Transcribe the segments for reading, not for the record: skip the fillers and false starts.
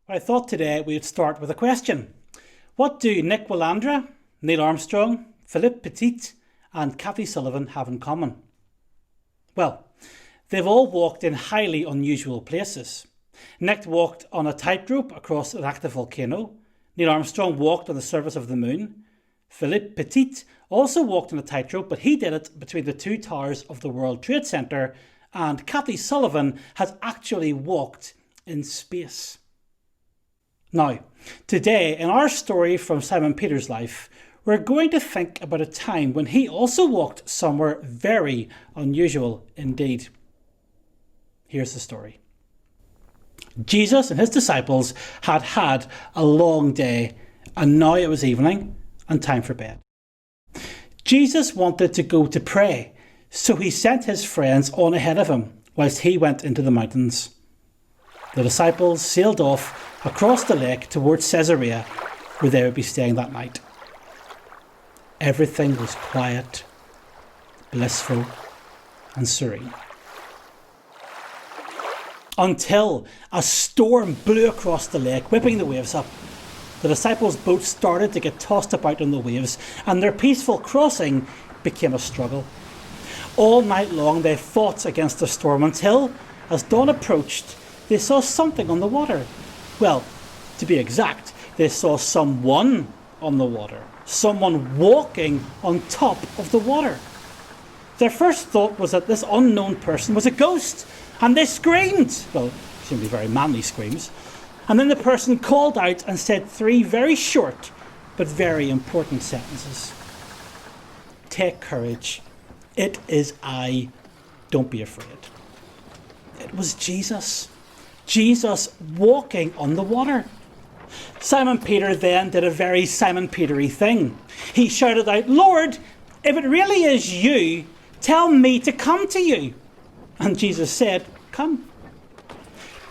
I thought today we'd start with a question. What do Nick Willandra, Neil Armstrong, Philippe Petit and Kathy Sullivan have in common? Well, they've all walked in highly unusual places. Nick walked on a tightrope across an active volcano. Neil Armstrong walked on the surface of the moon. Philippe Petit also walked on a tightrope, but he did it between the two towers of the World Trade Center. And Kathy Sullivan has actually walked in space. Now, today in our story from Simon Peter's life, we're going to think about a time when he also walked somewhere very unusual indeed. Here's the story. Jesus and his disciples had had a long day, and now it was evening and time for bed. Jesus wanted to go to pray, so he sent his friends on ahead of him whilst he went into the mountains. The disciples sailed off across the lake towards Caesarea, where they would be staying that night. Everything was quiet, blissful and serene. Until a storm blew across the lake, whipping the waves up. The disciples' boat started to get tossed about on the waves, and their peaceful crossing became a struggle. All night long they fought against the storm until, as dawn approached, they saw something on the water. Well, to be exact, they saw someone on the water. Someone walking on top of the water. Their first thought was that this unknown person was a ghost, and they screamed. Well, seemed to be very manly screams. And then the person called out and said three very short but very important sentences. Take courage. It is I. Don't be afraid. It was Jesus. Jesus walking on the water. Simon Peter then did a very Simon Peter-y thing. He shouted out, "Lord, if it really is you, tell me to come to you." And Jesus said, "Come."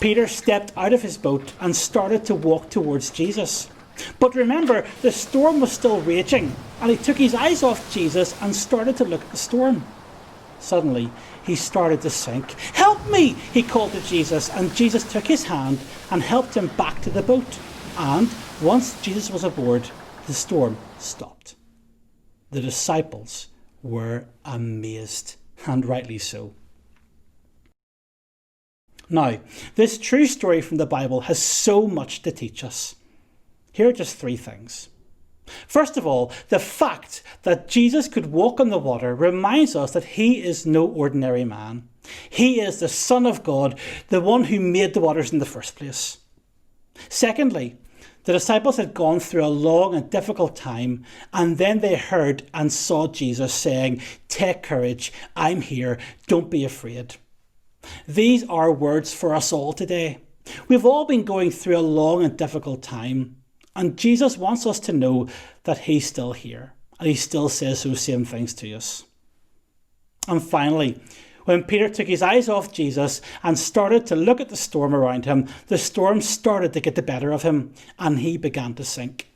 Peter stepped out of his boat and started to walk towards Jesus. But remember, the storm was still raging, and he took his eyes off Jesus and started to look at the storm. Suddenly, he started to sink. "Help me," he called to Jesus, and Jesus took his hand and helped him back to the boat. And once Jesus was aboard, the storm stopped. The disciples were amazed, and rightly so. Now, this true story from the Bible has so much to teach us. Here are just three things. First of all, the fact that Jesus could walk on the water reminds us that he is no ordinary man. He is the Son of God, the one who made the waters in the first place. Secondly, the disciples had gone through a long and difficult time, and then they heard and saw Jesus saying, "Take courage, I'm here, don't be afraid." These are words for us all today. We've all been going through a long and difficult time, and Jesus wants us to know that he's still here, and he still says those same things to us. And finally, when Peter took his eyes off Jesus and started to look at the storm around him, the storm started to get the better of him, and he began to sink.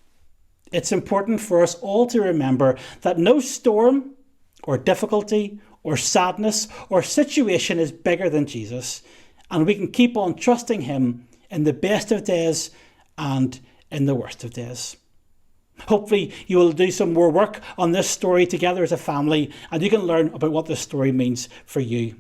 It's important for us all to remember that no storm or difficulty or sadness or situation is bigger than Jesus, and we can keep on trusting him in the best of days and in the worst of days. Hopefully you will do some more work on this story together as a family, and you can learn about what this story means for you.